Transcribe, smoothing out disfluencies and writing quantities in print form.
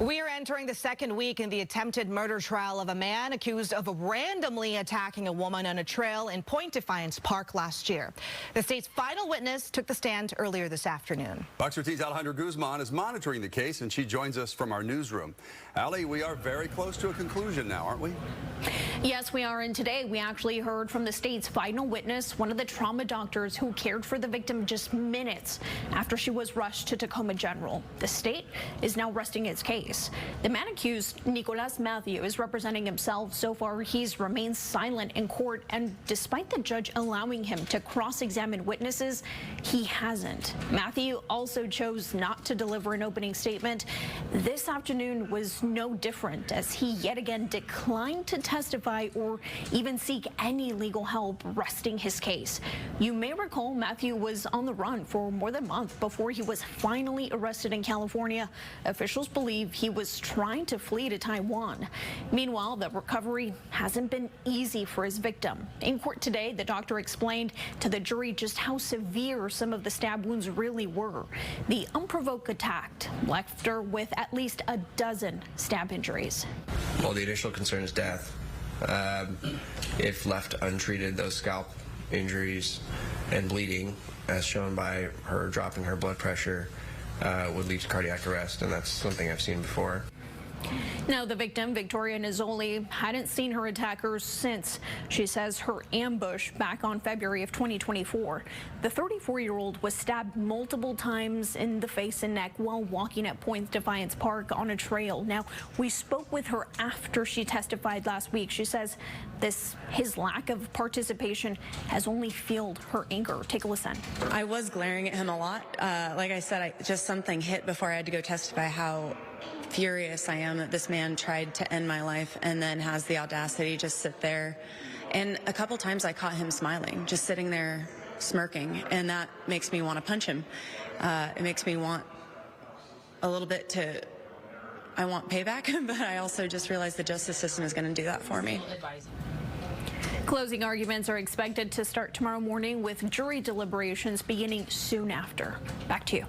We are entering the second week in the attempted murder trial of a man accused of randomly attacking a woman on a trail in Point Defiance Park last year. The state's final witness took the stand earlier this afternoon. Fox 13's Alejandra Guzman is monitoring the case, and she joins us from our newsroom. Ali, we are very close to a conclusion now, aren't we? Yes, we are. And today we actually heard from the state's final witness, one of the trauma doctors who cared for the victim just minutes after she was rushed to Tacoma General. The state is now resting its case. The man accused, Nicolas Matthew, is representing himself. So far, he's remained silent in court, and despite the judge allowing him to cross-examine witnesses, he hasn't. Matthew also chose not to deliver an opening statement. This afternoon was no different, as he yet again declined to testify or even seek any legal help resting his case. You may recall Matthew was on the run for more than a month before he was finally arrested in California. Officials believe he was trying to flee to Taiwan. Meanwhile, the recovery hasn't been easy for his victim. In court today, the doctor explained to the jury just how severe some of the stab wounds really were. The unprovoked attack left her with at least a dozen stab injuries. Well, the initial concern is death. If left untreated, those scalp injuries and bleeding, as shown by her dropping her blood pressure, would lead to cardiac arrest, and that's something I've seen before. Now, the victim, Victoria Nizzoli, hadn't seen her attackers since, she says, her ambush back on February of 2024. The 34-year-old was stabbed multiple times in the face and neck while walking at Point Defiance Park on a trail. Now, we spoke with her after she testified last week. She says his lack of participation has only fueled her anger. Take a listen. I was glaring at him a lot. Like I said, just something hit before I had to go testify how furious I am that this man tried to end my life and then has the audacity to just sit there. And a couple times I caught him smiling, just sitting there smirking, and that makes me want to punch him. It makes me want a little bit I want payback, but I also just realized the justice system is going to do that for me. Closing arguments are expected to start tomorrow morning, with jury deliberations beginning soon after. Back to you.